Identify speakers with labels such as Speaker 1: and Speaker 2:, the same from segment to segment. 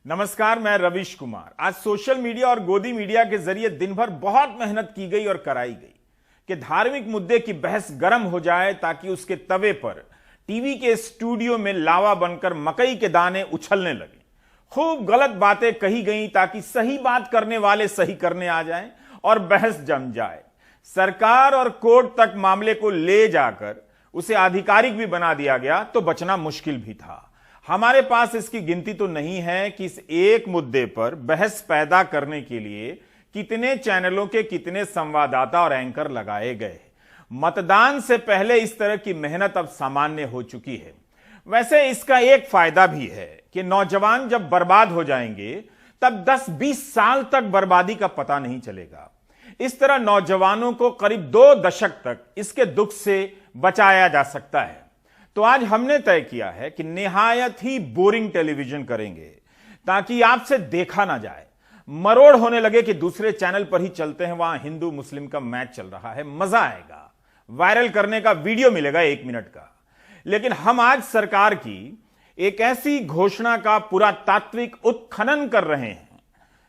Speaker 1: नमस्कार, मैं रविश कुमार। आज सोशल मीडिया और गोदी मीडिया के जरिए दिन भर बहुत मेहनत की गई और कराई गई कि धार्मिक मुद्दे की बहस गर्म हो जाए ताकि उसके तवे पर टीवी के स्टूडियो में लावा बनकर मकई के दाने उछलने लगे। खूब गलत बातें कही गई ताकि सही बात करने वाले सही करने आ जाएं और बहस जम जाए। सरकार और कोर्ट तक मामले को ले जाकर उसे आधिकारिक भी बना दिया गया तो बचना मुश्किल भी था। हमारे पास इसकी गिनती तो नहीं है कि इस एक मुद्दे पर बहस पैदा करने के लिए कितने चैनलों के कितने संवाददाता और एंकर लगाए गए। मतदान से पहले इस तरह की मेहनत अब सामान्य हो चुकी है। वैसे इसका एक फायदा भी है कि नौजवान जब बर्बाद हो जाएंगे तब 10-20 साल तक बर्बादी का पता नहीं चलेगा। इस तरह नौजवानों को करीब 2 दशक तक इसके दुख से बचाया जा सकता है। तो आज हमने तय किया है कि निहायत ही बोरिंग टेलीविजन करेंगे ताकि आपसे देखा ना जाए, मरोड़ होने लगे कि दूसरे चैनल पर ही चलते हैं, वहां हिंदू मुस्लिम का मैच चल रहा है, मजा आएगा, वायरल करने का वीडियो मिलेगा 1 मिनट का। लेकिन हम आज सरकार की एक ऐसी घोषणा का पूरा तात्विक उत्खनन कर रहे हैं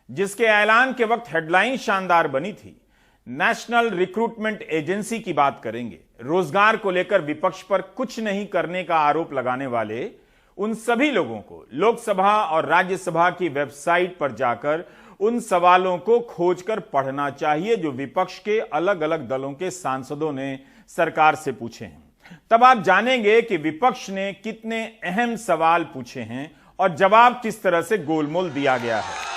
Speaker 1: जिसके ऐलान के वक्त हेडलाइन शानदार बनी थी। नेशनल रिक्रूटमेंट एजेंसी की बात करेंगे। रोजगार को लेकर विपक्ष पर कुछ नहीं करने का आरोप लगाने वाले उन सभी लोगों को लोकसभा और राज्यसभा की वेबसाइट पर जाकर उन सवालों को खोजकर पढ़ना चाहिए जो विपक्ष के अलग अलग दलों के सांसदों ने सरकार से पूछे हैं। तब आप जानेंगे कि विपक्ष ने कितने अहम सवाल पूछे हैं और जवाब किस तरह से गोलमोल दिया गया है।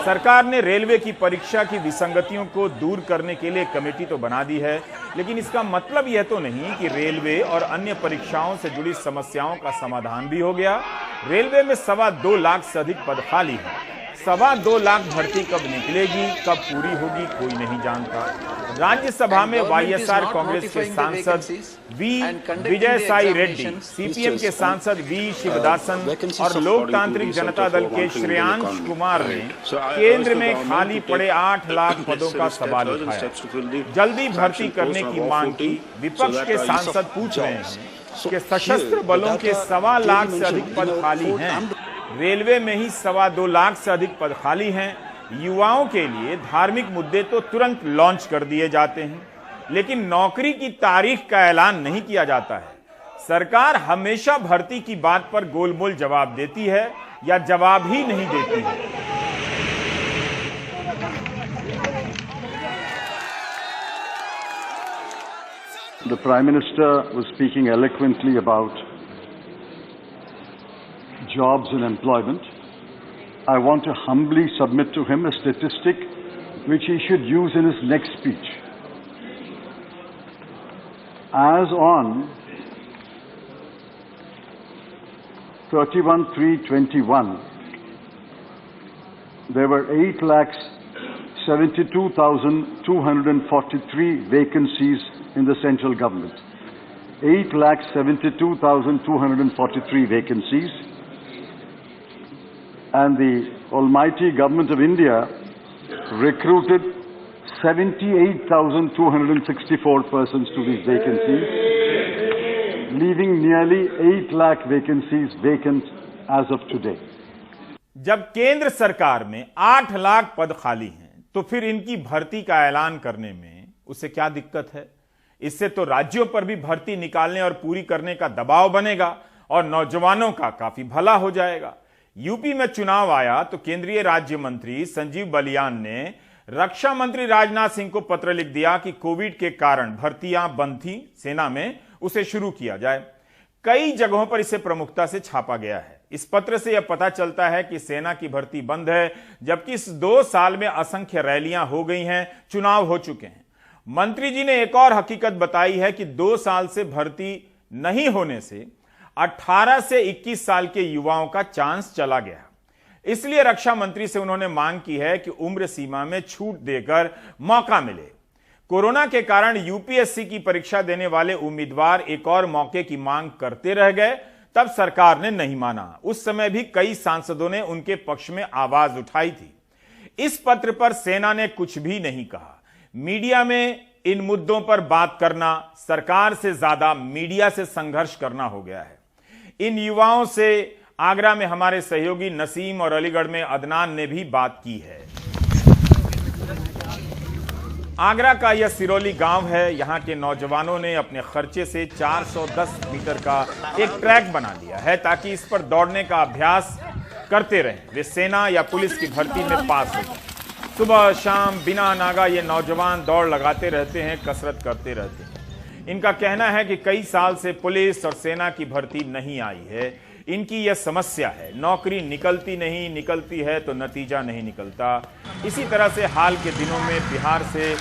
Speaker 1: सरकार ने रेलवे की परीक्षा की विसंगतियों को दूर करने के लिए कमेटी तो बना दी है, लेकिन इसका मतलब यह तो नहीं कि रेलवे और अन्य परीक्षाओं से जुड़ी समस्याओं का समाधान भी हो गया। रेलवे में 2.25 लाख से अधिक पद खाली हैं। 2.25 लाख भर्ती कब निकलेगी, कब पूरी होगी, कोई नहीं जानता। राज्यसभा में वाईएसआर कांग्रेस के सांसद वी विजय साई रेड्डी, सीपीएम के सांसद वी शिवदासन और लोकतांत्रिक जनता दल के श्रेयांश कुमार ने केंद्र में खाली पड़े 8 लाख पदों का सवाल उठाया। जल्दी भर्ती करने की मांग की। विपक्ष के सांसद पूछ रहे हैं कि सशस्त्र बलों के 2.25 लाख से अधिक पद खाली हैं। रेलवे में ही 2.25 लाख से अधिक पद खाली हैं। युवाओं के लिए धार्मिक मुद्दे तो तुरंत लॉन्च कर दिए जाते हैं, लेकिन नौकरी की तारीख का ऐलान नहीं किया जाता है। सरकार हमेशा भर्ती की बात पर गोलमोल जवाब देती है या जवाब ही नहीं देती है।
Speaker 2: The Prime Minister was speaking eloquently about jobs and employment. I want to humbly submit to him a statistic which he should use in his next speech. As on 31/3/21, there were 8,72,243 vacancies in the central government. 8,72,243 vacancies. And the almighty government of India recruited 78,264 persons to these vacancies, leaving nearly 8 lakh vacancies vacant as of today.
Speaker 1: जब केंद्र सरकार में 8 लाख पद खाली हैं, तो फिर इनकी भर्ती का ऐलान करने में उसे क्या दिक्कत है? इससे तो राज्यों पर भी भर्ती निकालने और पूरी करने का दबाव बनेगा और नौजवानों का काफी भला हो जाएगा। यूपी में चुनाव आया तो केंद्रीय राज्य मंत्री संजीव बलियान ने रक्षा मंत्री राजनाथ सिंह को पत्र लिख दिया कि कोविड के कारण भर्तियां बंद थी सेना में, उसे शुरू किया जाए। कई जगहों पर इसे प्रमुखता से छापा गया है। इस पत्र से यह पता चलता है कि सेना की भर्ती बंद है, जबकि इस 2 साल में असंख्य रैलियां हो गई हैं, चुनाव हो चुके हैं। मंत्री जी ने एक और हकीकत बताई है कि 2 साल से भर्ती नहीं होने से 18 से 21 साल के युवाओं का चांस चला गया। इसलिए रक्षा मंत्री से उन्होंने मांग की है कि उम्र सीमा में छूट देकर मौका मिले। कोरोना के कारण यूपीएससी की परीक्षा देने वाले उम्मीदवार एक और मौके की मांग करते रह गए, तब सरकार ने नहीं माना। उस समय भी कई सांसदों ने उनके पक्ष में आवाज उठाई थी। इस पत्र पर सेना ने कुछ भी नहीं कहा। मीडिया में इन मुद्दों पर बात करना सरकार से ज्यादा मीडिया से संघर्ष करना हो गया है। इन युवाओं से आगरा में हमारे सहयोगी नसीम और अलीगढ़ में अदनान ने भी बात की है। आगरा का यह सिरोली गांव है। यहां के नौजवानों ने अपने खर्चे से 410 मीटर का एक ट्रैक बना लिया है ताकि इस पर दौड़ने का अभ्यास करते रहें। वे सेना या पुलिस की भर्ती में पास हो जाएं। सुबह शाम बिना नागा ये नौजवान दौड़ लगाते रहते हैं, कसरत करते रहते हैं। इनका कहना है कि कई साल से पुलिस और सेना की भर्ती नहीं आई है। इनकी यह समस्या है, नौकरी निकलती है तो नतीजा नहीं निकलता। इसी तरह से हाल के दिनों में बिहार से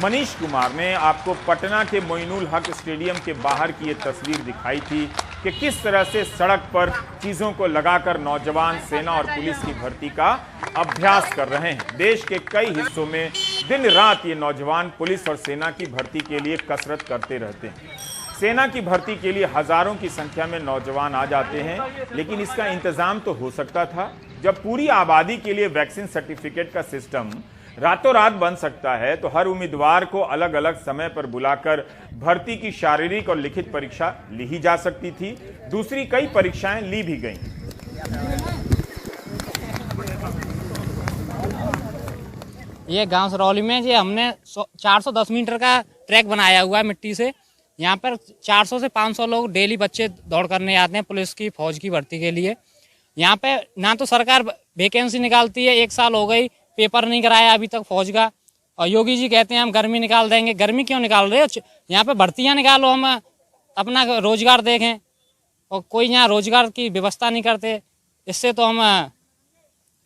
Speaker 1: मनीष कुमार ने आपको पटना के मोइनुल हक स्टेडियम के बाहर की ये तस्वीर दिखाई थी कि किस तरह से सड़क पर चीजों को लगाकर नौजवान सेना और पुलिस की भर्ती का अभ्यास कर रहे हैं। देश के कई हिस्सों में दिन रात ये नौजवान पुलिस और सेना की भर्ती के लिए कसरत करते रहते हैं। सेना की भर्ती के लिए हजारों की संख्या में नौजवान आ जाते हैं, लेकिन इसका इंतजाम तो हो सकता था। जब पूरी आबादी के लिए वैक्सीन सर्टिफिकेट का सिस्टम रातों रात बन सकता है तो हर उम्मीदवार को अलग अलग समय पर बुलाकर भर्ती की शारीरिक और लिखित परीक्षा ली ही जा सकती थी। दूसरी कई परीक्षाएं ली भी गईं।
Speaker 3: ये गांव सरौली में ये हमने 410 मीटर का ट्रैक बनाया हुआ है मिट्टी से। यहाँ पर 400 से 500 लोग डेली बच्चे दौड़ करने आते हैं पुलिस की फौज की भर्ती के लिए। यहाँ पे ना तो सरकार वैकेंसी निकालती है, 1 साल हो गई पेपर नहीं कराया अभी तक फौज का। और योगी जी कहते हैं हम गर्मी निकाल देंगे। गर्मी क्यों निकाल रहे हो? यहाँ पे भर्तियाँ निकालो, हम अपना रोजगार देखें। और कोई यहाँ रोजगार की व्यवस्था नहीं करते। इससे तो हम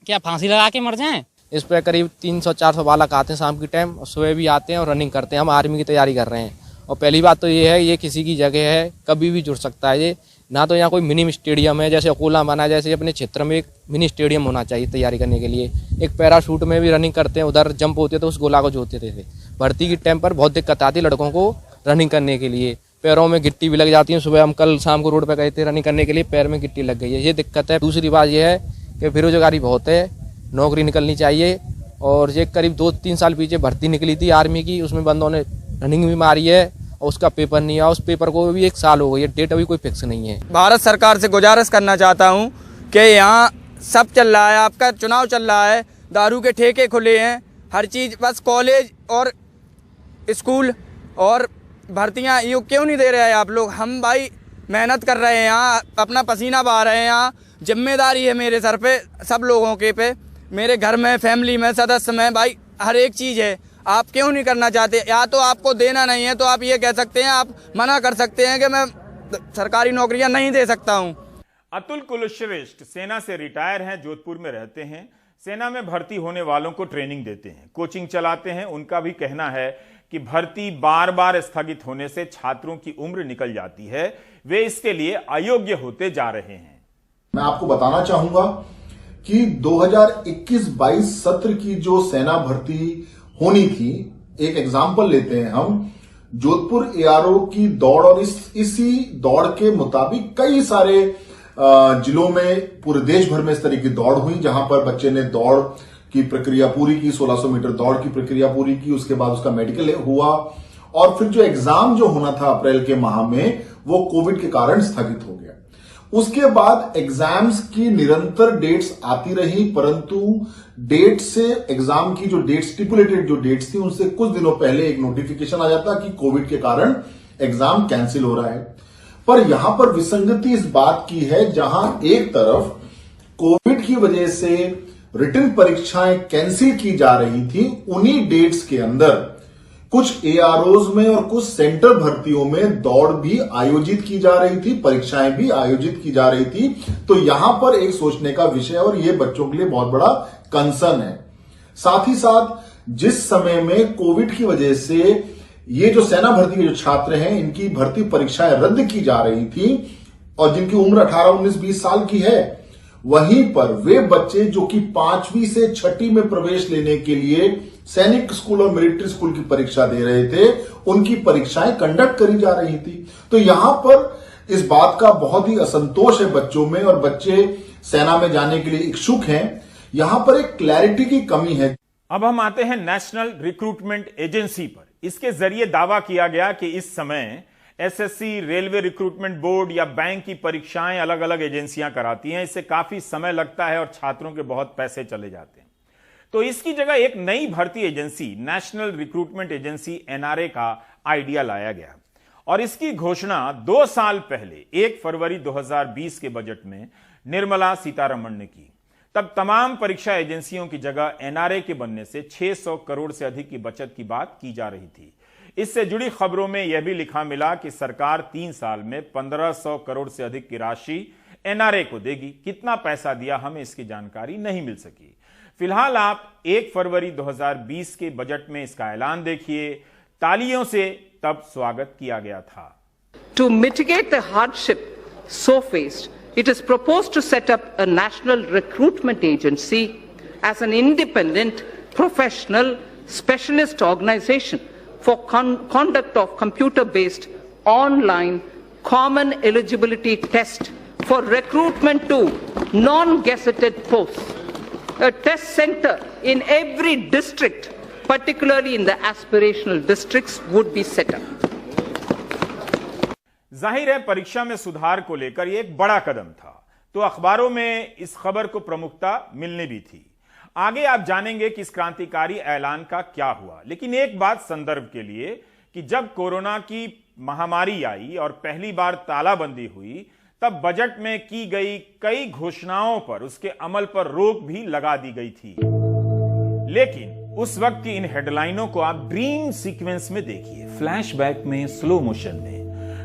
Speaker 3: क्या फांसी लगा के मर जाएं।
Speaker 4: इस पर करीब 300-400 बालक आते हैं शाम की टाइम और सुबह भी आते हैं और रनिंग करते हैं। हम आर्मी की तैयारी कर रहे हैं। और पहली बात तो ये है, ये किसी की जगह है, कभी भी जुड़ सकता है ये। ना तो यहाँ कोई मिनी स्टेडियम है जैसे अकोला बना, जैसे अपने क्षेत्र में एक मिनी स्टेडियम होना चाहिए तैयारी करने के लिए। एक पैराशूट में भी रनिंग करते हैं, उधर जंप होते तो उस गोला को जोड़ते थे। भर्ती की टाइम पर बहुत दिक्कत आती है लड़कों को रनिंग करने के लिए। पैरों में गिट्टी भी लग जाती है। सुबह हम कल शाम को रोड पर गए थे रनिंग करने के लिए, पैर में गिट्टी लग गई है, ये दिक्कत है। दूसरी बात यह है कि बेरोजगारी बहुत है, नौकरी निकलनी चाहिए। और ये करीब 2-3 साल पीछे भर्ती निकली थी आर्मी की, उसमें बंदों ने रनिंग भी मारी है और उसका पेपर नहीं आया। उस पेपर को भी 1 साल हो गई है, डेट अभी कोई फिक्स नहीं है।
Speaker 5: भारत सरकार से गुजारिश करना चाहता हूं कि यहाँ सब चल रहा है, आपका चुनाव चल रहा है, दारू के ठेके खुले हैं, हर चीज़, बस कॉलेज और स्कूल और भर्तियाँ यूँ क्यों नहीं दे रहे हैं आप लोग? हम भाई मेहनत कर रहे हैं यहाँ, अपना पसीना बहा रहे हैं यहाँ। जिम्मेदारी है मेरे सर पे, सब लोगों के पे, मेरे घर में, फैमिली में, सदस्य में, भाई हर एक चीज़ है। आप क्यों नहीं करना चाहते? या तो आपको देना नहीं है तो आप ये कह सकते हैं, आप मना कर सकते हैं कि मैं सरकारी नौकरियां नहीं दे सकता हूं।
Speaker 1: अतुल कुलश्रेष्ठ सेना से रिटायर हैं, जोधपुर में रहते हैं। सेना में भर्ती होने वालों को ट्रेनिंग देते हैं, कोचिंग चलाते हैं। उनका भी कहना है कि भर्ती बार बार स्थगित होने से छात्रों की उम्र निकल जाती है, वे इसके लिए अयोग्य होते जा रहे हैं।
Speaker 6: मैं आपको बताना चाहूंगा कि 2021-22 सत्र की जो सेना भर्ती होनी थी, एक एग्जाम्पल लेते हैं हम, जोधपुर एआरओ की दौड़, और इसी दौड़ के मुताबिक कई सारे जिलों में पूरे देश भर में इस तरह की दौड़ हुई, जहां पर बच्चे ने दौड़ की प्रक्रिया पूरी की, 1600 मीटर दौड़ की प्रक्रिया पूरी की, उसके बाद उसका मेडिकल हुआ और फिर जो एग्जाम जो होना था अप्रैल के माह में, वो कोविड के कारण स्थगित हो गया। उसके बाद एग्जाम्स की निरंतर डेट्स आती रही, परंतु डेट से एग्जाम की जो डेट स्टिपुलेटेड जो डेट्स थी, उनसे कुछ दिनों पहले एक नोटिफिकेशन आ जाता कि कोविड के कारण एग्जाम कैंसिल हो रहा है। पर यहां पर विसंगति इस बात की है, जहां एक तरफ कोविड की वजह से रिटन परीक्षाएं कैंसिल की जा रही थी, उन्हीं डेट्स के अंदर कुछ एआरओज में और कुछ सेंटर भर्तियों में दौड़ भी आयोजित की जा रही थी, परीक्षाएं भी आयोजित की जा रही थी। तो यहां पर एक सोचने का विषय और यह बच्चों के लिए बहुत बड़ा कंसर्न है। साथ ही साथ जिस समय में कोविड की वजह से ये जो सेना भर्ती के जो छात्र हैं, इनकी भर्ती परीक्षाएं रद्द की जा रही थी और जिनकी उम्र 18, 19, 20 साल की है, वहीं पर वे बच्चे जो कि 5वीं से 6ठी में प्रवेश लेने के लिए सैनिक स्कूल और मिलिट्री स्कूल की परीक्षा दे रहे थे, उनकी परीक्षाएं कंडक्ट करी जा रही थी। तो यहां पर इस बात का बहुत ही असंतोष है बच्चों में, और बच्चे सेना में जाने के लिए इच्छुक हैं। यहां पर एक क्लैरिटी की कमी है।
Speaker 1: अब हम आते हैं नेशनल रिक्रूटमेंट एजेंसी पर। इसके जरिए दावा किया गया कि इस समय एसएससी, रेलवे रिक्रूटमेंट बोर्ड या बैंक की परीक्षाएं अलग अलग एजेंसियां कराती हैं। इससे काफी समय लगता है और छात्रों के बहुत पैसे चले जाते हैं। तो इसकी जगह एक नई भर्ती agency, national recruitment agency NRA का आइडिया लाया गया और इसकी घोषणा 2 साल पहले 1 फरवरी 2020 के बजट में निर्मला सीतारमण ने की। तब तमाम परीक्षा एजेंसियों की जगह एनआरए के बनने से 600 करोड़ से अधिक की बचत की बात की जा रही थी। इससे जुड़ी खबरों में यह भी लिखा मिला कि सरकार 3 साल में 1500 करोड़ से अधिक की राशि एनआरए को देगी। कितना पैसा दिया, हमें इसकी जानकारी नहीं मिल सकी। फिलहाल आप 1 फरवरी 2020 के बजट में इसका ऐलान देखिए। तालियों से तब स्वागत किया गया था।
Speaker 7: To mitigate the hardship so faced, it is proposed to set up a national recruitment agency as an independent, professional, specialist organization for conduct of computer-based online common eligibility test for recruitment to non-gazetted posts. A test center in every district, particularly in the aspirational districts, would be set up.
Speaker 1: जाहिर है परीक्षा में सुधार को लेकर यह एक बड़ा कदम था, तो अखबारों में इस खबर को प्रमुखता मिलनी भी थी। आगे आप जानेंगे कि इस क्रांतिकारी ऐलान का क्या हुआ। लेकिन एक बात संदर्भ के लिए कि जब कोरोना की महामारी आई और पहली बार तालाबंदी हुई, तब बजट में की गई कई घोषणाओं पर, उसके अमल पर रोक भी लगा दी गई थी। लेकिन उस वक्त की इन हेडलाइनों को आप ड्रीम सीक्वेंस में देखिए, फ्लैशबैक में, स्लो मोशन में।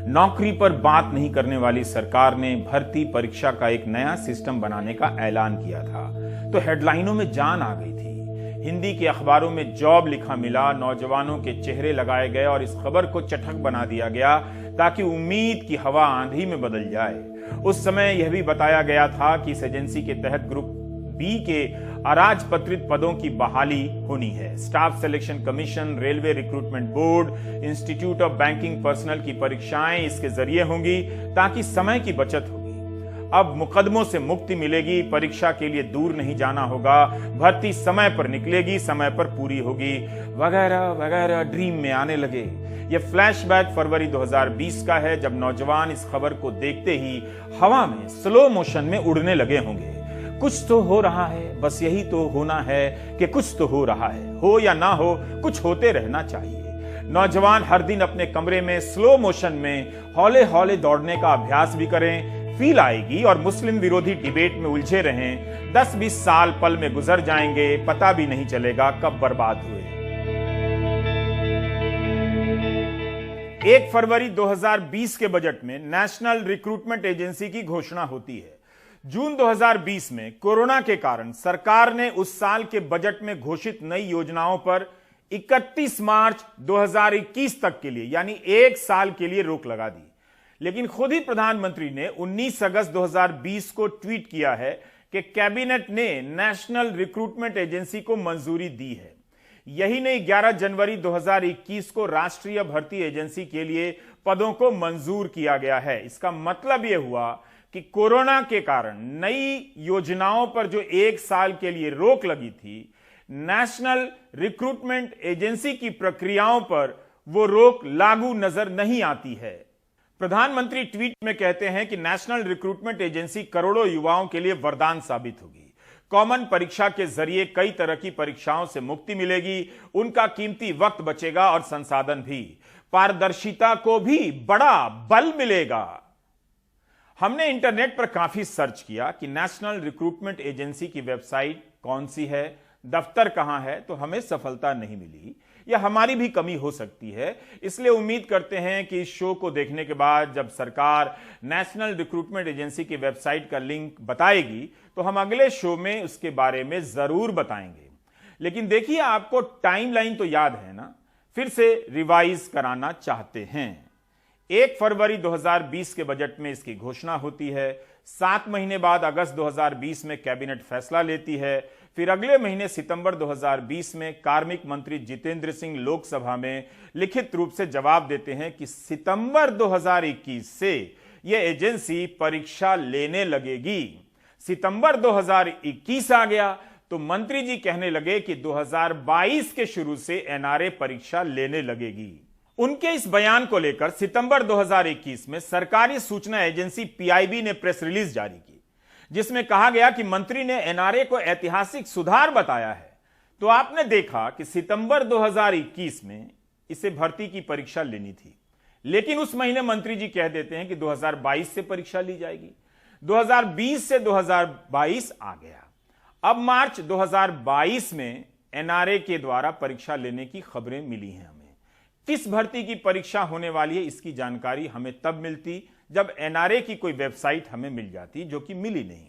Speaker 1: नौकरी पर बात नहीं करने वाली सरकार ने भर्ती परीक्षा का एक नया सिस्टम बनाने का ऐलान किया था, तो हेडलाइनों में जान आ गई थी। हिंदी के अखबारों में जॉब लिखा मिला, नौजवानों के चेहरे लगाए गए और इस खबर को चटक बना दिया गया ताकि उम्मीद की हवा आंधी में बदल जाए। उस समय यह भी बताया गया था कि इस एजेंसी के तहत ग्रुप बी के अराजपत्रित पदों की बहाली होनी है। Staff selection commission, railway recruitment board, institute of banking personal की परीक्षाएं इसके जरिए होंगी ताकि समय की बचत होगी। अब मुकदमों से मुक्ति मिलेगी, परीक्षा के लिए दूर नहीं जाना होगा, भर्ती समय पर निकलेगी, समय पर पूरी होगी, वगैरह वगैरह ड्रीम में आने लगे। यह फ्लैशबैक फरवरी 2020 का है, जब नौजवान इस खबर को देखते ही हवा में स्लो मोशन में उड़ने लगे होंगे। कुछ तो हो रहा है, बस यही तो होना है कि कुछ तो हो रहा है, हो या ना हो, कुछ होते रहना चाहिए। नौजवान हर दिन अपने कमरे में स्लो मोशन में हौले हौले दौड़ने का अभ्यास भी करें, फील आएगी और मुस्लिम विरोधी डिबेट में उलझे रहें। 10-20 साल पल में गुजर जाएंगे, पता भी नहीं चलेगा कब बर्बाद हुए। 1 फरवरी 2020 के बजट में नेशनल रिक्रूटमेंट एजेंसी की घोषणा होती है। जून 2020 में कोरोना के कारण सरकार ने उस साल के बजट में घोषित नई योजनाओं पर 31 मार्च 2021 तक के लिए, यानी 1 साल के लिए रोक लगा दी। लेकिन खुद ही प्रधानमंत्री ने 19 अगस्त 2020 को ट्वीट किया है कि कैबिनेट ने नेशनल रिक्रूटमेंट एजेंसी को मंजूरी दी है। यही नहीं, 11 जनवरी 2021 को राष्ट्रीय भर्ती एजेंसी के लिए पदों को मंजूर किया गया है। इसका मतलब यह हुआ कि कोरोना के कारण नई योजनाओं पर जो 1 साल के लिए रोक लगी थी, नेशनल रिक्रूटमेंट एजेंसी की प्रक्रियाओं पर वो रोक लागू नजर नहीं आती है। प्रधानमंत्री ट्वीट में कहते हैं कि नेशनल रिक्रूटमेंट एजेंसी करोड़ों युवाओं के लिए वरदान साबित होगी। कॉमन परीक्षा के जरिए कई तरह की परीक्षाओं से मुक्ति मिलेगी, उनका कीमती वक्त बचेगा और संसाधन भी। पारदर्शिता को भी बड़ा बल मिलेगा। हमने इंटरनेट पर काफी सर्च किया कि नेशनल रिक्रूटमेंट एजेंसी की वेबसाइट कौन सी है, दफ्तर कहां है, तो हमें सफलता नहीं मिली। यह हमारी भी कमी हो सकती है, इसलिए उम्मीद करते हैं कि इस शो को देखने के बाद जब सरकार नेशनल रिक्रूटमेंट एजेंसी की वेबसाइट का लिंक बताएगी तो हम अगले शो में उसके बारे में जरूर बताएंगे। लेकिन देखिए, आपको टाइमलाइन तो याद है ना, फिर से रिवाइज कराना चाहते हैं। 1 फरवरी 2020 के बजट में इसकी घोषणा होती है। 7 महीने बाद अगस्त 2020 में कैबिनेट फैसला लेती है। फिर अगले महीने सितंबर 2020 में कार्मिक मंत्री जितेंद्र सिंह लोकसभा में लिखित रूप से जवाब देते हैं कि सितंबर 2021 से यह एजेंसी परीक्षा लेने लगेगी। सितंबर 2021 आ गया तो मंत्री जी कहने लगे कि 2022 के शुरू से एनआरए परीक्षा लेने लगेगी। उनके इस बयान को लेकर सितंबर 2021 में सरकारी सूचना एजेंसी पीआईबी ने प्रेस रिलीज जारी की, जिसमें कहा गया कि मंत्री ने एनआरए को ऐतिहासिक सुधार बताया है। तो आपने देखा कि सितंबर 2021 में इसे भर्ती की परीक्षा लेनी थी, लेकिन उस महीने मंत्री जी कह देते हैं कि 2022 से परीक्षा ली जाएगी। 2020 से 2022 आ गया। अब मार्च 2022 में एनआरए के द्वारा परीक्षा लेने की खबरें मिली हैं। हमें किस भर्ती की परीक्षा होने वाली है इसकी जानकारी हमें तब मिलती जब एनआरए की कोई वेबसाइट हमें मिल जाती, जो कि मिली नहीं।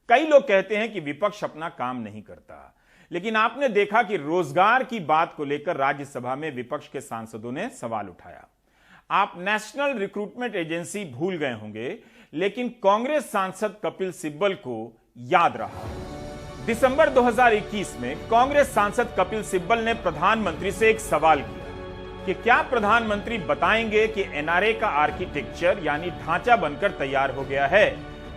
Speaker 1: कई लोग कहते हैं कि विपक्ष अपना काम नहीं करता, लेकिन आपने देखा कि रोजगार की बात को लेकर राज्यसभा में विपक्ष के सांसदों ने सवाल उठाया। आप नेशनल रिक्रूटमेंट एजेंसी भूल गए होंगे, लेकिन कांग्रेस सांसद कपिल सिब्बल को याद रहा। दिसंबर 2021 में कांग्रेस सांसद कपिल सिब्बल ने प्रधानमंत्री से एक सवाल किया कि क्या प्रधानमंत्री बताएंगे कि एनआरए का आर्किटेक्चर यानी ढांचा बनकर तैयार हो गया है?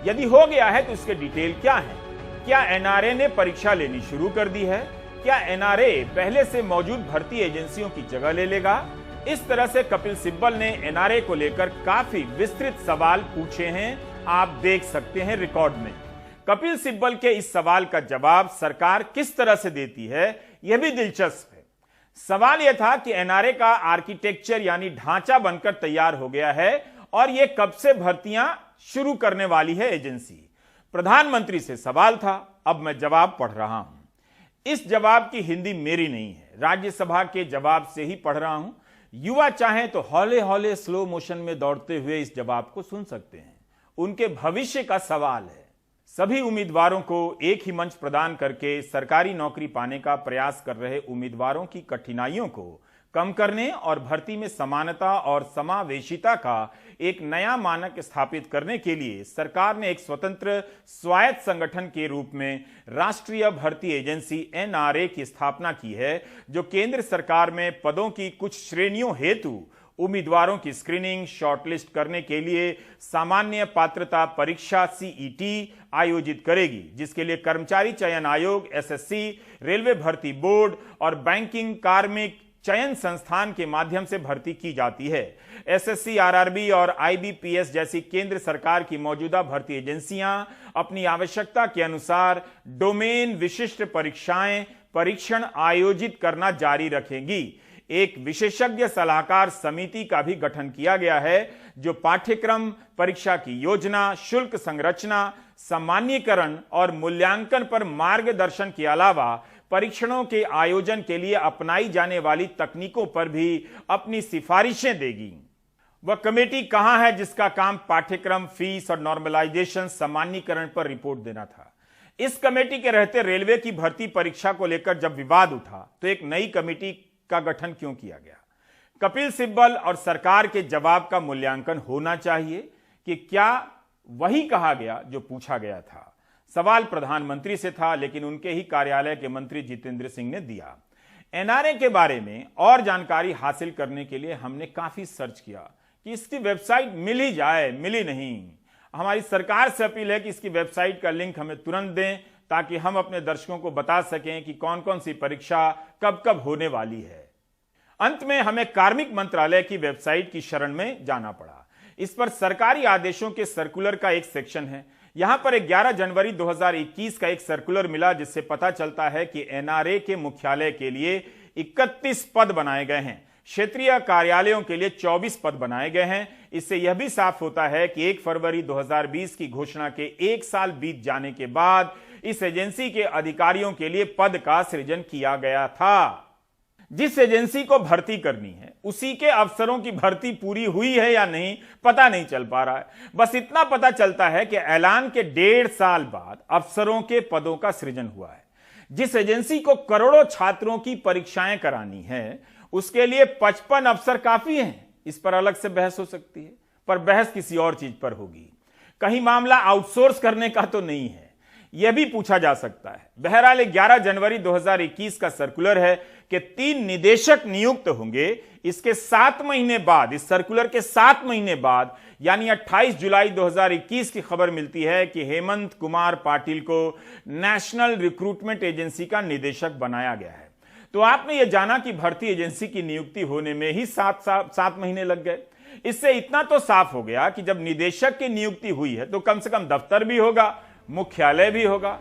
Speaker 1: यदि हो गया है तो इसके डिटेल क्या है? क्या एनआरए ने परीक्षा लेनी शुरू कर दी है? क्या एनआरए पहले से मौजूद भर्ती एजेंसियों की जगह ले लेगा? इस तरह से कपिल सिब्बल ने एनआरए को लेकर काफी विस्तृत सवाल पूछे हैं, आप देख सकते हैं रिकॉर्ड में। कपिल सिब्बल के इस सवाल का जवाब सरकार किस तरह से देती है, यह भी दिलचस्प है। सवाल यह था कि एनआरए का आर्किटेक्चर यानी ढांचा बनकर तैयार हो गया है और यह कब से भर्तियां शुरू करने वाली है एजेंसी। प्रधानमंत्री से सवाल था, अब मैं जवाब पढ़ रहा हूं। इस जवाब की हिंदी मेरी नहीं है, राज्यसभा के जवाब से ही पढ़ रहा हूं। युवा चाहें तो हौले हौले स्लो मोशन में दौड़ते हुए इस जवाब को सुन सकते हैं। उनके भविष्य का सवाल है। सभी उम्मीदवारों को एक ही मंच प्रदान करके सरकारी नौकरी पाने का प्रयास कर रहे उम्मीदवारों की कठिनाइयों को कम करने और भर्ती में समानता और समावेशिता का एक नया मानक स्थापित करने के लिए सरकार ने एक स्वतंत्र स्वायत्त संगठन के रूप में राष्ट्रीय भर्ती एजेंसी एनआरए की स्थापना की है, जो केंद्र सरकार में पदों की कुछ श्रेणियों हेतु उम्मीदवारों की स्क्रीनिंग शॉर्टलिस्ट करने के लिए सामान्य पात्रता परीक्षा सीईटी आयोजित करेगी, जिसके लिए कर्मचारी चयन आयोग एसएससी, रेलवे भर्ती बोर्ड और बैंकिंग कार्मिक चयन संस्थान के माध्यम से भर्ती की जाती है। एसएससी, आरआरबी और आईबीपीएस जैसी केंद्र सरकार की मौजूदा भर्ती एजेंसियां अपनी आवश्यकता के अनुसार डोमेन विशिष्ट परीक्षण आयोजित करना जारी रखेंगी। एक विशेषज्ञ सलाहकार समिति का भी गठन किया गया है, जो पाठ्यक्रम, परीक्षा की योजना, शुल्क संरचना, सामान्यीकरण और मूल्यांकन पर मार्गदर्शन के अलावा परीक्षणों के आयोजन के लिए अपनाई जाने वाली तकनीकों पर भी अपनी सिफारिशें देगी। वह कमेटी कहां है जिसका काम पाठ्यक्रम, फीस और नॉर्मलाइजेशन सामान्यीकरण पर रिपोर्ट देना था? इस कमेटी के रहते रेलवे की भर्ती परीक्षा को लेकर जब विवाद उठा तो एक नई कमेटी का गठन क्यों किया गया? कपिल सिब्बल और सरकार के जवाब का मूल्यांकन होना चाहिए कि क्या वही कहा गया जो पूछा गया था। सवाल प्रधानमंत्री से था, लेकिन उनके ही कार्यालय के मंत्री जितेंद्र सिंह ने दिया। एनआरए के बारे में और जानकारी हासिल करने के लिए हमने काफी सर्च किया कि इसकी वेबसाइट मिल ही जाए, मिली नहीं। हमारी सरकार से अपील है कि इसकी वेबसाइट का लिंक हमें तुरंत दें, ताकि हम अपने दर्शकों को बता सकें कि कौन कौन सी परीक्षा कब कब होने वाली है। अंत में हमें कार्मिक मंत्रालय की वेबसाइट की शरण में जाना पड़ा। इस पर सरकारी आदेशों के सर्कुलर का एक सेक्शन है। यहां पर 11 जनवरी 2021 का एक सर्कुलर मिला, जिससे पता चलता है कि एनआरए के मुख्यालय के लिए 31 पद बनाए गए हैं, क्षेत्रीय कार्यालयों के लिए 24 पद बनाए गए हैं। इससे यह भी साफ होता है कि 1 फरवरी 2020 की घोषणा के 1 साल बीत जाने के बाद इस एजेंसी के अधिकारियों के लिए पद का सृजन किया गया था। जिस एजेंसी को भर्ती करनी है उसी के अफसरों की भर्ती पूरी हुई है या नहीं पता नहीं चल पा रहा है। बस इतना पता चलता है कि ऐलान के 1.5 साल बाद अफसरों के पदों का सृजन हुआ है। जिस एजेंसी को करोड़ों छात्रों की परीक्षाएं करानी है उसके लिए 55 अफसर काफी हैं। इस पर अलग से बहस हो सकती है, पर बहस किसी और चीज पर होगी। कहीं मामला आउटसोर्स करने का तो नहीं है, यह भी पूछा जा सकता है। बहरहाल 11 जनवरी 2021 का सर्कुलर है कि 3 निदेशक नियुक्त होंगे, इसके 7 महीने बाद, इस सर्कुलर के 7 महीने बाद यानी 28 जुलाई 2021 की खबर मिलती है कि हेमंत कुमार पाटिल को नेशनल रिक्रूटमेंट एजेंसी का निदेशक बनाया गया है। तो आपने यह जाना कि भर्ती एजेंसी की नियुक्ति होने में ही 7 महीने लग गए। इससे इतना तो साफ हो गया कि जब निदेशक की नियुक्ति हुई है तो कम से कम दफ्तर भी होगा, मुख्यालय भी होगा।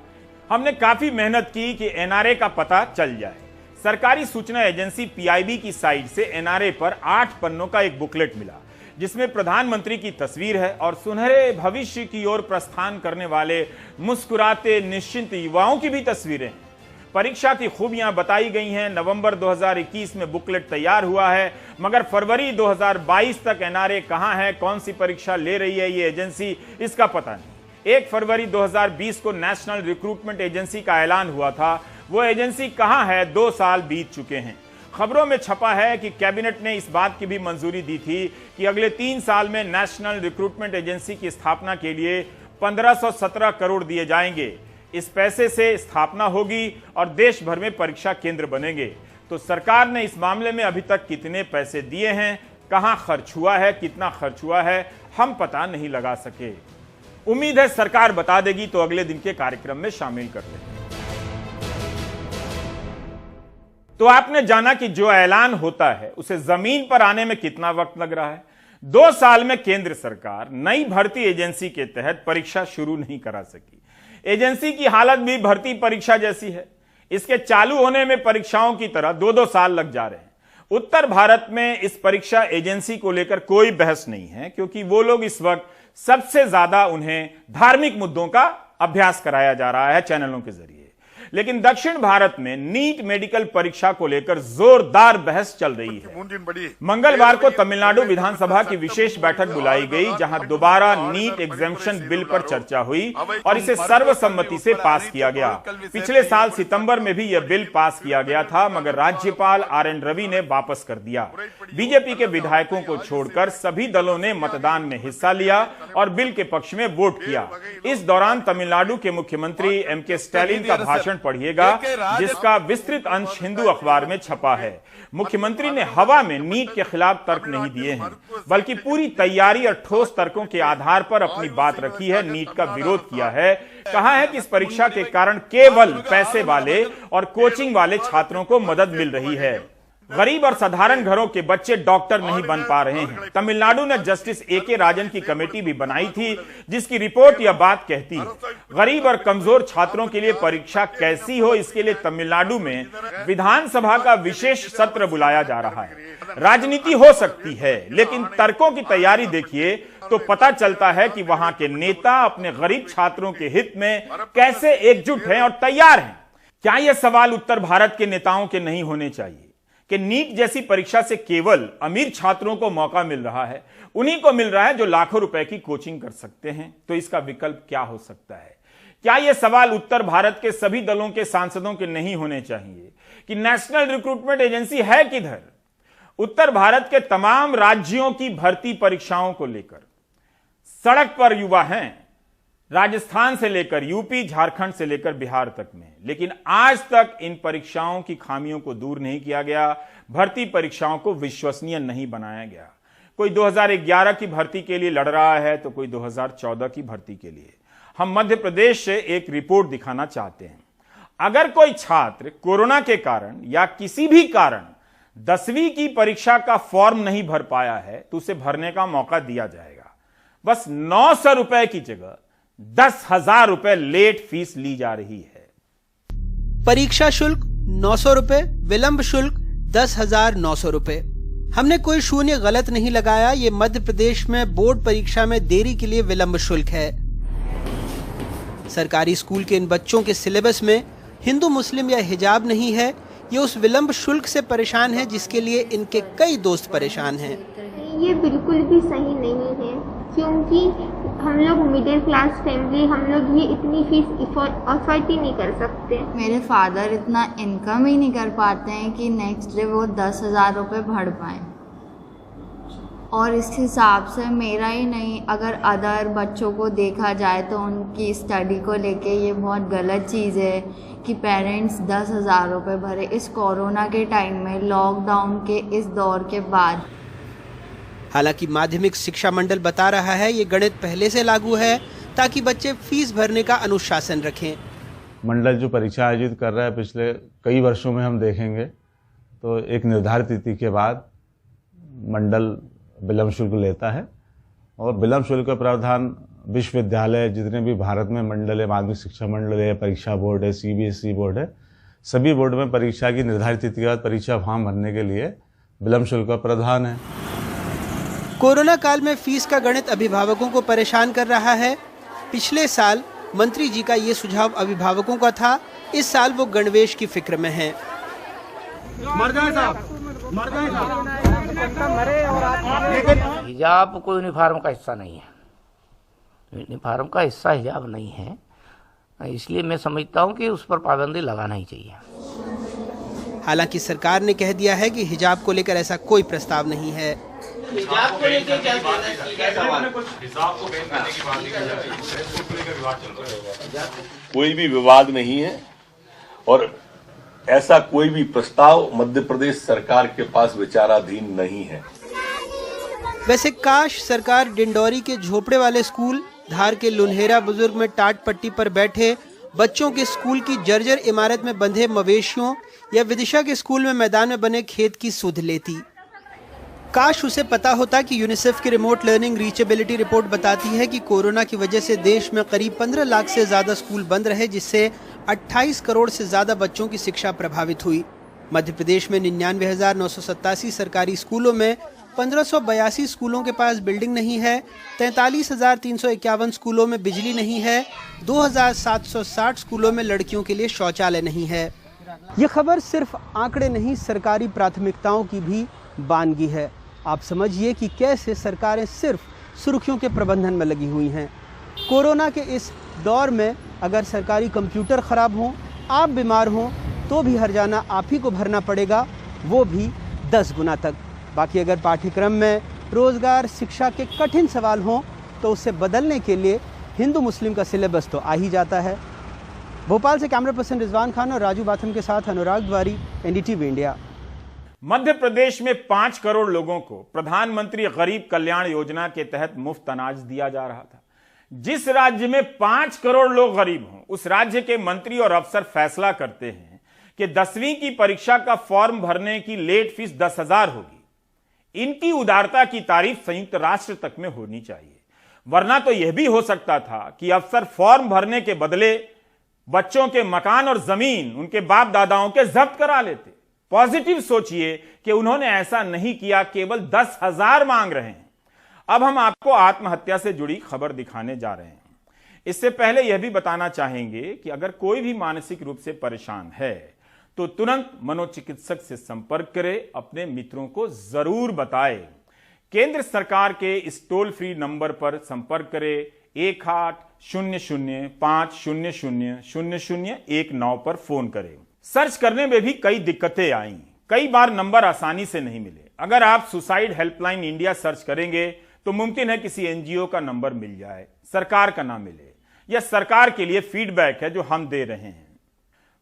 Speaker 1: हमने काफी मेहनत की कि एनआरए का पता चल जाए। सरकारी सूचना एजेंसी पीआईबी की साइट से एनआरए पर 8 पन्नों का एक बुकलेट मिला, जिसमें प्रधानमंत्री की तस्वीर है और सुनहरे भविष्य की ओर प्रस्थान करने वाले मुस्कुराते निश्चिंत युवाओं की भी तस्वीरें हैं। परीक्षा की खूबियां बताई गई हैं। नवंबर 2021 में बुकलेट तैयार हुआ है, मगर फरवरी 2022 तक एनआरए कहां है, कौन सी परीक्षा ले रही है ये एजेंसी, इसका पता नहीं। 1 फरवरी 2020 को नेशनल रिक्रूटमेंट एजेंसी का ऐलान हुआ था, वो एजेंसी कहां है? 2 साल बीत चुके हैं। खबरों में छपा है कि कैबिनेट ने इस बात की भी मंजूरी दी थी कि अगले 3 साल में नेशनल रिक्रूटमेंट एजेंसी की स्थापना के लिए 1517 करोड़ दिए जाएंगे। इस पैसे से स्थापना होगी और देश भर में परीक्षा केंद्र बनेंगे। तो सरकार ने इस मामले में अभी तक कितने पैसे दिए हैं, कहां खर्च हुआ है, कितना खर्च हुआ है, हम पता नहीं लगा सके। उम्मीद है सरकार बता देगी, तो अगले दिन के कार्यक्रम में शामिल कर लेंगे। तो आपने जाना कि जो ऐलान होता है उसे जमीन पर आने में कितना वक्त लग रहा है। 2 साल में केंद्र सरकार नई भर्ती एजेंसी के तहत परीक्षा शुरू नहीं करा सकी। एजेंसी की हालत भी भर्ती परीक्षा जैसी है। इसके चालू होने में परीक्षाओं की तरह 2-2 साल लग जा रहे हैं। उत्तर भारत में इस परीक्षा एजेंसी को लेकर कोई बहस नहीं है, क्योंकि वो लोग इस वक्त सबसे ज्यादा उन्हें धार्मिक मुद्दों का अभ्यास कराया जा रहा है चैनलों के जरिए। लेकिन दक्षिण भारत में नीट मेडिकल परीक्षा को लेकर जोरदार बहस चल रही है। मंगलवार को तमिलनाडु विधानसभा की विशेष बैठक बुलाई गई, जहां दोबारा नीट एग्जेम्पशन बिल पर चर्चा हुई और इसे सर्वसम्मति से पास किया गया। पिछले साल सितंबर में भी यह बिल पास किया गया था, मगर राज्यपाल RN रवि ने वापस कर दिया। बीजेपी के विधायकों को छोड़कर सभी दलों ने मतदान में हिस्सा लिया और बिल के पक्ष में वोट किया। इस दौरान तमिलनाडु के मुख्यमंत्री MK स्टैलिन का भाषण पढ़िएगा, जिसका विस्तृत अंश हिंदू अखबार में छपा है। मुख्यमंत्री ने हवा में नीट के खिलाफ तर्क नहीं दिए हैं, बल्कि पूरी तैयारी और ठोस तर्कों के आधार पर अपनी बात रखी है, नीट का विरोध किया है। कहा है कि इस परीक्षा के कारण केवल पैसे वाले और कोचिंग वाले छात्रों को मदद मिल रही है। गरीब और साधारण घरों के बच्चे डॉक्टर नहीं बन पा रहे हैं। तमिलनाडु ने जस्टिस AK राजन की कमेटी भी बनाई थी, जिसकी रिपोर्ट यह बात कहती है। गरीब और कमजोर छात्रों के लिए परीक्षा कैसी हो, इसके लिए तमिलनाडु में विधानसभा का विशेष सत्र बुलाया जा रहा है। राजनीति हो सकती है, लेकिन तर्कों की तैयारी देखिए तो पता चलता है कि वहां के नेता अपने गरीब छात्रों के हित में कैसे एकजुट हैं और तैयार हैं। क्या यह सवाल उत्तर भारत के नेताओं के नहीं होने चाहिए कि नीट जैसी परीक्षा से केवल अमीर छात्रों को मौका मिल रहा है, उन्हीं को मिल रहा है जो लाखों रुपए की कोचिंग कर सकते हैं? तो इसका विकल्प क्या हो सकता है? क्या यह सवाल उत्तर भारत के सभी दलों के सांसदों के नहीं होने चाहिए कि नेशनल रिक्रूटमेंट एजेंसी है किधर? उत्तर भारत के तमाम राज्यों की भर्ती परीक्षाओं को लेकर सड़क पर युवा हैं, राजस्थान से लेकर यूपी, झारखंड से लेकर बिहार तक में, लेकिन आज तक इन परीक्षाओं की खामियों को दूर नहीं किया गया। भर्ती परीक्षाओं को विश्वसनीय नहीं बनाया गया। कोई 2011 की भर्ती के लिए लड़ रहा है, तो कोई 2014 की भर्ती के लिए। हम मध्य प्रदेश से एक रिपोर्ट दिखाना चाहते हैं। अगर कोई छात्र कोरोना के कारण या किसी भी कारण 10वीं की परीक्षा का फॉर्म नहीं भर पाया है, तो उसे भरने का मौका दिया जाएगा। बस 900 रुपए की जगह 10,000 रुपए लेट फीस ली जा रही है।
Speaker 8: परीक्षा शुल्क 900 रुपए, विलंब शुल्क 10,900 रुपए। हमने कोई शून्य गलत नहीं लगाया। ये मध्य प्रदेश में बोर्ड परीक्षा में देरी के लिए विलंब शुल्क है। सरकारी स्कूल के इन बच्चों के सिलेबस में हिंदू, मुस्लिम या हिजाब नहीं है। ये उस विलंब शुल्क से परेशान है जिसके लिए इनके कई दोस्त परेशान हैं।
Speaker 9: ये बिल्कुल भी सही नहीं है, क्योंकि हम लोग मिडिल क्लास फैमिली, हम लोग ये इतनी फीस अफोर्ड ही नहीं कर सकते।
Speaker 10: मेरे फादर इतना इनकम ही नहीं कर पाते हैं कि नेक्स्ट डे वो 10,000 रुपये भर पाएं। और इस हिसाब से मेरा ही नहीं, अगर अदर बच्चों को देखा जाए तो उनकी स्टडी को लेके ये बहुत गलत चीज़ है कि पेरेंट्स 10,000 रुपये भरे इस कोरोना के टाइम में, लॉकडाउन के इस दौर के बाद।
Speaker 8: हालांकि माध्यमिक शिक्षा मंडल बता रहा है ये गणित पहले से लागू है ताकि बच्चे फीस भरने का अनुशासन रखें।
Speaker 11: मंडल जो परीक्षा आयोजित कर रहा है पिछले कई वर्षों में हम देखेंगे तो एक निर्धारित तिथि के बाद मंडल विलम्ब शुल्क लेता है और विलम्ब शुल्क का प्रावधान विश्वविद्यालय, जितने भी भारत में मंडल है, माध्यमिक शिक्षा मंडल है, परीक्षा बोर्ड है, CBSE बोर्ड है, सभी बोर्ड में परीक्षा की निर्धारित तिथि के बाद परीक्षा फॉर्म भरने के लिए विलम्ब शुल्क का प्रावधान है।
Speaker 8: कोरोना काल में फीस का गणित अभिभावकों को परेशान कर रहा है। पिछले साल मंत्री जी का ये सुझाव अभिभावकों का था, इस साल वो गणवेश की फिक्र में हैं।
Speaker 12: हिजाब कोई यूनिफॉर्म का हिस्सा नहीं है, यूनिफॉर्म का हिस्सा हिजाब नहीं है, इसलिए मैं समझता हूँ कि उस पर पाबंदी लगाना ही चाहिए।
Speaker 8: हालांकि सरकार ने कह दिया है कि हिजाब को लेकर ऐसा कोई प्रस्ताव नहीं है।
Speaker 13: हिजाब को लेकर क्या कोई भी विवाद नहीं है और ऐसा कोई भी प्रस्ताव मध्य प्रदेश सरकार के पास विचाराधीन नहीं है।
Speaker 8: वैसे काश सरकार डिंडौरी के झोपड़े वाले स्कूल, धार के लुन्हेरा बुजुर्ग में टाट पट्टी पर बैठे बच्चों के स्कूल की जर्जर इमारत में बंधे मवेशियों या विदिशा के स्कूल में मैदान में बने खेत की सुध लेती। काश उसे पता होता कि यूनिसेफ की रिमोट लर्निंग रीचेबिलिटी रिपोर्ट बताती है कि कोरोना की वजह से देश में करीब 15 लाख से ज्यादा स्कूल बंद रहे, जिससे 28 करोड़ से ज्यादा बच्चों की शिक्षा प्रभावित हुई। मध्य प्रदेश में 99,987 सरकारी स्कूलों में 1582 स्कूलों के पास बिल्डिंग नहीं है, 43,351 स्कूलों में बिजली नहीं है, 2,760 स्कूलों में लड़कियों के लिए शौचालय नहीं है। ये खबर सिर्फ आंकड़े नहीं, सरकारी प्राथमिकताओं की भी बानगी है। आप समझिए कि कैसे सरकारें सिर्फ सुर्खियों के प्रबंधन में लगी हुई हैं। कोरोना के इस दौर में अगर सरकारी कंप्यूटर खराब हों, आप बीमार हों, तो भी हर्जाना आप ही को भरना पड़ेगा, वो भी 10 गुना तक। बाकी अगर पाठ्यक्रम में रोजगार, शिक्षा के कठिन सवाल हों तो उसे बदलने के लिए हिंदू मुस्लिम का सिलेबस तो आ ही जाता है। भोपाल से कैमरा पर्सन रिजवान खान और राजू बाथम के साथ अनुराग द्वारी, NDTV इंडिया।
Speaker 1: मध्य प्रदेश में 5 करोड़ लोगों को प्रधानमंत्री गरीब कल्याण योजना के तहत मुफ्त अनाज दिया जा रहा था। जिस राज्य में 5 करोड़ लोग गरीब हों, उस राज्य के मंत्री और अफसर फैसला करते हैं कि 10वीं की परीक्षा का फॉर्म भरने की लेट फीस 10,000 होगी। इनकी उदारता की तारीफ संयुक्त राष्ट्र तक में होनी चाहिए, वरना तो यह भी हो सकता था कि अफसर फॉर्म भरने के बदले बच्चों के मकान और जमीन उनके बाप दादाओं के जब्त करा लेते। पॉजिटिव सोचिए कि उन्होंने ऐसा नहीं किया, केवल 10,000 मांग रहे हैं। अब हम आपको आत्महत्या से जुड़ी खबर दिखाने जा रहे हैं। इससे पहले यह भी बताना चाहेंगे कि अगर कोई भी मानसिक रूप से परेशान है तो तुरंत मनोचिकित्सक से संपर्क करें, अपने मित्रों को जरूर बताएं। केंद्र सरकार के इस टोल फ्री नंबर पर संपर्क करें, 1800-500-0019 पर फोन करें। सर्च करने में भी कई दिक्कतें आईं, कई बार नंबर आसानी से नहीं मिले। अगर आप सुसाइड हेल्पलाइन इंडिया सर्च करेंगे तो मुमकिन है किसी NGO का नंबर मिल जाए, सरकार का ना मिले। यह सरकार के लिए फीडबैक है जो हम दे रहे हैं।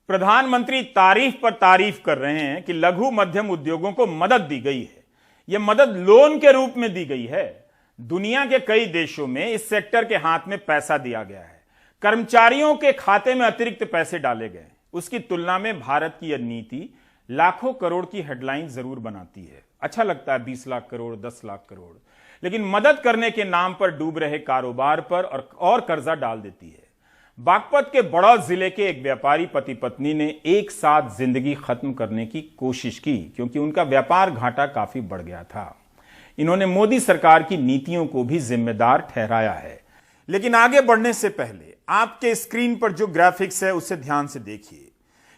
Speaker 1: प्रधानमंत्री तारीफ पर तारीफ कर रहे हैं कि लघु मध्यम उद्योगों को मदद दी गई है। यह मदद लोन के रूप में दी गई है। दुनिया के कई देशों में इस सेक्टर के हाथ में पैसा दिया गया है, कर्मचारियों के खाते में अतिरिक्त पैसे डाले गए। उसकी तुलना में भारत की यह नीति लाखों करोड़ की हेडलाइन जरूर बनाती है। अच्छा लगता है 20 लाख करोड़, 10 लाख करोड़, लेकिन मदद करने के नाम पर डूब रहे कारोबार पर और कर्जा डाल देती है। बागपत के बड़ौद जिले के एक व्यापारी पति पत्नी ने एक साथ जिंदगी खत्म करने की कोशिश की, क्योंकि उनका व्यापार घाटा काफी बढ़ गया था। इन्होंने मोदी सरकार की नीतियों को भी जिम्मेदार ठहराया है। लेकिन आगे बढ़ने से पहले आपके स्क्रीन पर जो ग्राफिक्स है उसे ध्यान से देखिए।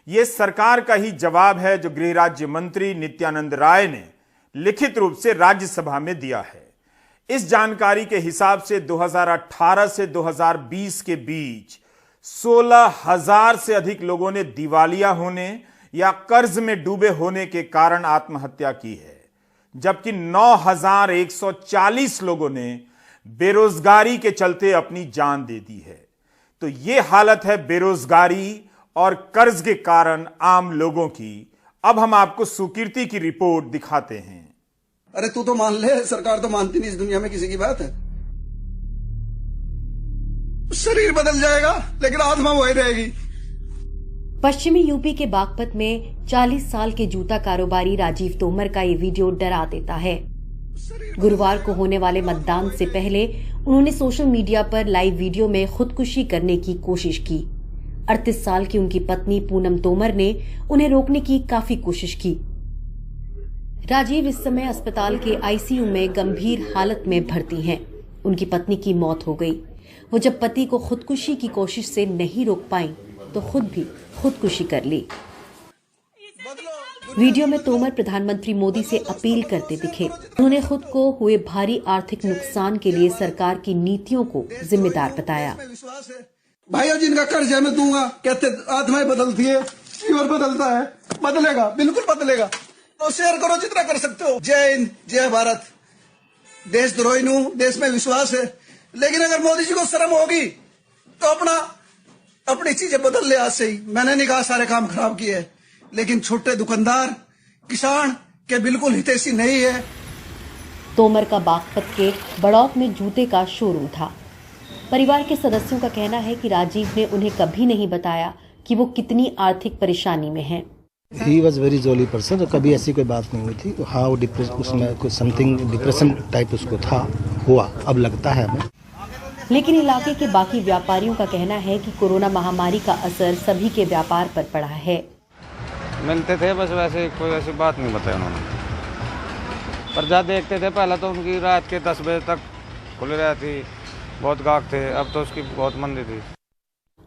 Speaker 1: यह सरकार का ही जवाब है जो गृह राज्य मंत्री नित्यानंद राय ने लिखित रूप से राज्यसभा में दिया है। इस जानकारी के हिसाब से 2018 से 2020 के बीच 16,000 से अधिक लोगों ने दिवालिया होने या कर्ज में डूबे होने के कारण आत्महत्या की है। जबकि 9,140 लोगों ने बेरोजगारी के चलते अपनी जान दे दी है। तो यह हालत है बेरोजगारी और कर्ज के कारण आम लोगों की। अब हम आपको सुकीर्ति की रिपोर्ट दिखाते हैं।
Speaker 14: अरे तू तो मान ले, सरकार तो मानती नहीं इस दुनिया में किसी की बात है। शरीर बदल जाएगा लेकिन आत्मा वही रहेगी।
Speaker 15: पश्चिमी यूपी के बागपत में 40 साल के जूता कारोबारी राजीव तोमर का ये वीडियो डरा देता है। गुरुवार को होने वाले मतदान से पहले उन्होंने सोशल मीडिया पर लाइव वीडियो में खुदकुशी करने की कोशिश की। 38 साल की उनकी पत्नी पूनम तोमर ने उन्हें रोकने की काफी कोशिश की। राजीव इस समय अस्पताल के आईसीयू में गंभीर हालत में भर्ती हैं। उनकी पत्नी की मौत हो गई। वो जब पति को खुदकुशी की कोशिश से नहीं रोक पाई तो खुद भी खुदकुशी कर ली। वीडियो में तोमर प्रधानमंत्री मोदी से अपील करते दिखे। उन्होंने खुद को हुए भारी आर्थिक नुकसान के लिए सरकार की नीतियों को जिम्मेदार बताया।
Speaker 14: भाइयों जिनका कर्ज है मैं दूंगा, कहते आत्माएं बदलती है, जीवन बदलता है, बदलेगा, बिल्कुल बदलेगा। तो शेयर करो जितना कर सकते हो। जय हिंद, जय भारत। देशद्रोही नू देश में विश्वास है, लेकिन अगर मोदी जी को शर्म होगी तो अपनी चीजें बदल ले आज से ही। मैंने नहीं कहा सारे काम खराब किए, लेकिन छोटे दुकानदार, किसान के बिल्कुल हितैषी नहीं है।
Speaker 15: तोमर का बागपत के बड़ौत में जूते का शोरूम था। परिवार के सदस्यों का कहना है कि राजीव ने उन्हें कभी नहीं बताया कि वो कितनी आर्थिक परेशानी में हैं।
Speaker 16: He was very jolly person, तो कभी ऐसी कोई बात नहीं हुई थी। तो हाँ, वो उसमें कुछ समथिंग डिप्रेशन टाइप उसको था, हुआ, अब लगता है हमें।
Speaker 15: लेकिन इलाके के बाकी व्यापारियों का कहना है कि कोरोना महामारी का असर सभी के व्यापार पर पड़ा है।
Speaker 17: मिलते थे बस, वैसे कोई ऐसी बात नहीं बताई उन्होंने। पर जब देखते थे पहले तो उनकी रात के 10 बजे तक खुली रहती, बहुत गाहक थे। अब तो उसकी बहुत मंदी थी।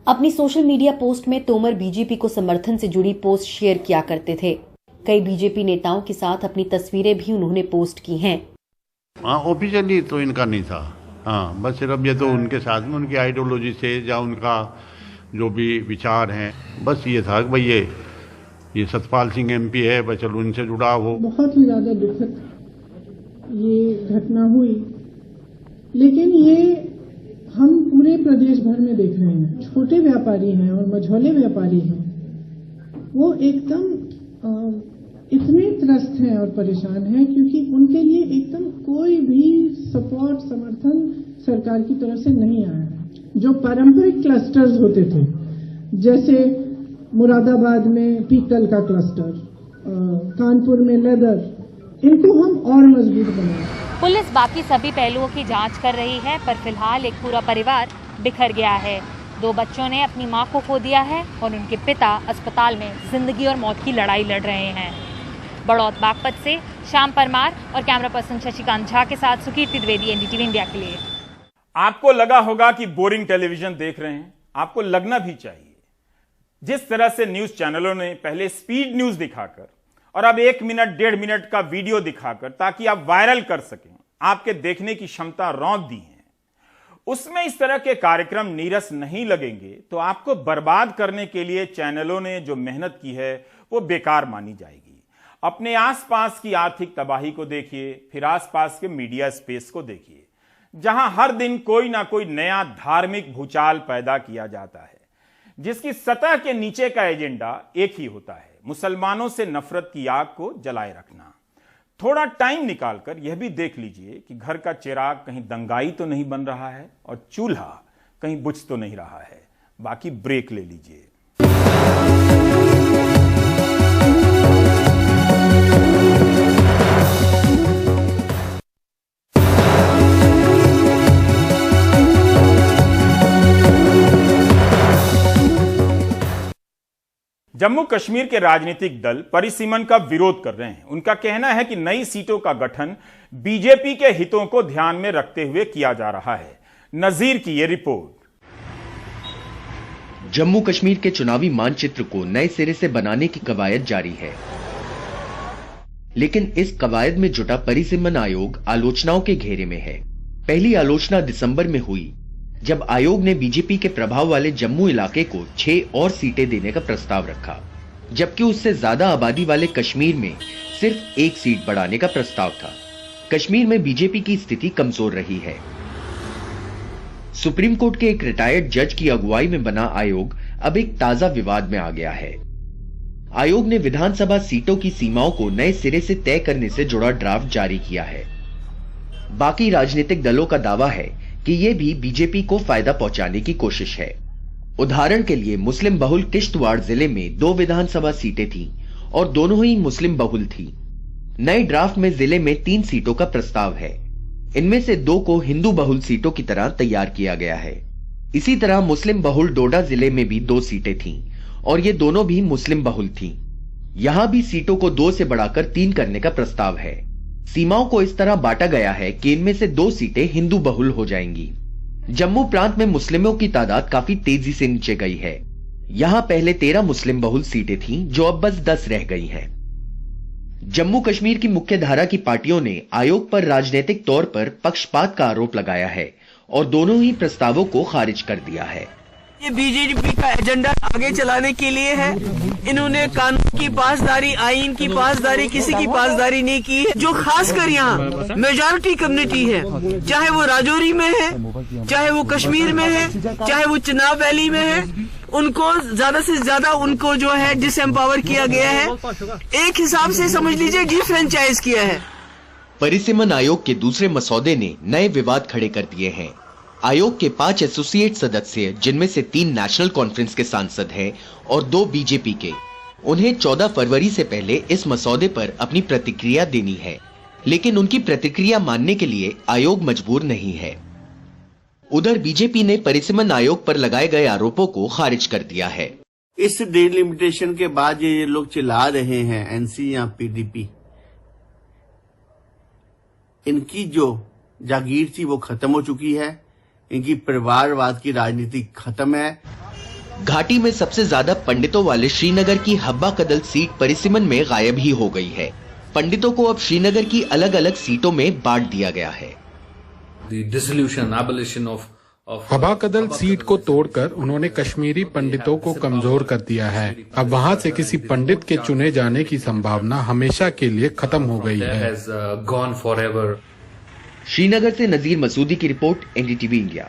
Speaker 15: अपनी सोशल मीडिया पोस्ट में तोमर बीजेपी को समर्थन से जुड़ी पोस्ट शेयर किया करते थे। कई बीजेपी नेताओं के साथ अपनी तस्वीरें भी उन्होंने पोस्ट की हैं।
Speaker 18: हाँ, ऑफिशियली तो इनका नहीं था। हाँ, बस सिर्फ ये तो उनके साथ में उनकी आइडियोलॉजी से या उनका जो भी विचार हैं, बस ये था कि भाई ये सतपाल सिंह एमपी है, बस चलो उनसे जुड़ा हो।
Speaker 19: बहुत ही ज्यादा दुखद ये घटना हुई, लेकिन ये हम पूरे प्रदेश भर में देख रहे हैं। छोटे व्यापारी हैं और मझोले व्यापारी हैं, वो एकदम इतने त्रस्त हैं और परेशान हैं क्योंकि उनके लिए एकदम कोई भी सपोर्ट, समर्थन सरकार की तरफ से नहीं आया है। जो पारंपरिक क्लस्टर्स होते थे, जैसे मुरादाबाद में पीतल का क्लस्टर, कानपुर में लेदर, इनको हम और मजबूत बनाएं।
Speaker 20: पुलिस बाकी सभी पहलुओं की जांच कर रही है, पर फिलहाल एक पूरा परिवार बिखर गया है। 2 बच्चों ने अपनी मां को खो दिया है और उनके पिता अस्पताल में जिंदगी और मौत की लड़ाई लड़ रहे हैं। बड़ौत बागपत से श्याम परमार और कैमरा पर्सन शशिकांत झा के साथ सुकीर्ति द्विवेदी, एनडीटीवी इंडिया के लिए।
Speaker 1: आपको लगा होगा कि बोरिंग टेलीविजन देख रहे हैं, आपको लगना भी चाहिए। जिस तरह से न्यूज चैनलों ने पहले स्पीड न्यूज दिखाकर और अब 1 मिनट 1.5 मिनट का वीडियो दिखाकर ताकि आप वायरल कर सकें, आपके देखने की क्षमता रौंद दी है, उसमें इस तरह के कार्यक्रम नीरस नहीं लगेंगे तो आपको बर्बाद करने के लिए चैनलों ने जो मेहनत की है वो बेकार मानी जाएगी। अपने आसपास की आर्थिक तबाही को देखिए, फिर आसपास के मीडिया स्पेस को देखिए, जहां हर दिन कोई ना कोई नया धार्मिक भूचाल पैदा किया जाता है, जिसकी सतह के नीचे का एजेंडा एक ही होता है, मुसलमानों से नफरत की आग को जलाए रखना। थोड़ा टाइम निकालकर यह भी देख लीजिए कि घर का चिराग कहीं दंगाई तो नहीं बन रहा है और चूल्हा कहीं बुझ तो नहीं रहा है। बाकी ब्रेक ले लीजिए। जम्मू कश्मीर के राजनीतिक दल परिसीमन का विरोध कर रहे हैं। उनका कहना है कि नई सीटों का गठन बीजेपी के हितों को ध्यान में रखते हुए किया जा रहा है। नजीर की यह रिपोर्ट।
Speaker 21: जम्मू कश्मीर के चुनावी मानचित्र को नए सिरे से बनाने की कवायद जारी है, लेकिन इस कवायद में जुटा परिसीमन आयोग आलोचनाओं के घेरे में है। पहली आलोचना दिसंबर में हुई, जब आयोग ने बीजेपी के प्रभाव वाले जम्मू इलाके को 6 और सीटें देने का प्रस्ताव रखा। जबकि उससे ज्यादा आबादी वाले कश्मीर में सिर्फ एक सीट बढ़ाने का प्रस्ताव था। कश्मीर में बीजेपी की स्थिति कमजोर रही है। सुप्रीम कोर्ट के एक रिटायर्ड जज की अगुवाई में बना आयोग अब एक ताजा विवाद में आ गया है। आयोग ने विधानसभा सीटों की सीमाओं को नए सिरे से तय करने से जुड़ा ड्राफ्ट जारी किया है। बाकी राजनीतिक दलों का दावा है कि यह भी बीजेपी को फायदा पहुंचाने की कोशिश है। उदाहरण के लिए मुस्लिम बहुल किश्तवाड़ जिले में 2 विधानसभा सीटें थीं और दोनों ही मुस्लिम बहुल थी। नए ड्राफ्ट में जिले में 3 सीटों का प्रस्ताव है। इनमें से 2 को हिंदू बहुल सीटों की तरह तैयार किया गया है। इसी तरह मुस्लिम बहुल डोडा जिले में भी 2 सीटें थीं और ये दोनों भी मुस्लिम बहुल थीं। यहां भी सीटों को 2 से बढ़ाकर 3 करने का प्रस्ताव है। सीमाओं को इस तरह बांटा गया है कि इनमें से 2 सीटें हिंदू बहुल हो जाएंगी। जम्मू प्रांत में मुस्लिमों की तादाद काफी तेजी से नीचे गई है। यहां पहले 13 मुस्लिम बहुल सीटें थीं जो अब बस 10 रह गई हैं। जम्मू कश्मीर की मुख्य धारा की पार्टियों ने आयोग पर राजनीतिक तौर पर पक्षपात का आरोप लगाया है और दोनों ही प्रस्तावों को खारिज कर दिया है।
Speaker 2: ये बीजेपी का एजेंडा आगे चलाने के लिए है। इन्होंने कानून की पासदारी, आईन की पासदारी, किसी की पासदारी नहीं की है। जो खासकर यहाँ मेजॉरिटी कम्युनिटी है, चाहे वो राजौरी में है, चाहे वो कश्मीर में है, चाहे वो चिनाब वैली में है, उनको ज्यादा से ज्यादा उनको जो है डिसएम्पावर किया गया है। एक हिसाब से समझ लीजिए डिफ्रेंचाइज किया है।
Speaker 21: परिसीमन आयोग के दूसरे मसौदे ने नए विवाद खड़े कर दिए हैं। आयोग के 5 एसोसिएट सदस्य, जिनमें से 3 नेशनल कॉन्फ्रेंस के सांसद हैं और 2 बीजेपी के, उन्हें 14 फरवरी से पहले इस मसौदे पर अपनी प्रतिक्रिया देनी है, लेकिन उनकी प्रतिक्रिया मानने के लिए आयोग मजबूर नहीं है। उधर बीजेपी ने परिसीमन आयोग पर लगाए गए आरोपों को खारिज कर दिया है।
Speaker 22: इस डिलिमिटेशन के बाद ये लोग चिल्ला रहे हैं एनसी या पीडीपी, इनकी जो जागीर थी वो खत्म हो चुकी है। इनकी परिवारवाद की राजनीति खत्म है।
Speaker 21: घाटी में सबसे ज्यादा पंडितों वाले श्रीनगर की हब्बा कदल सीट परिसीमन में गायब ही हो गई है। पंडितों को अब श्रीनगर की अलग अलग सीटों में बांट दिया गया है।
Speaker 23: हब्बा कदल सीट को तोड़कर उन्होंने कश्मीरी पंडितों को कमजोर कर दिया है। अब वहां से किसी पंडित के चुने जाने की संभावना हमेशा के लिए खत्म हो गई है।
Speaker 21: श्रीनगर से नजीर मसूदी की रिपोर्ट, एनडीटीवी इंडिया।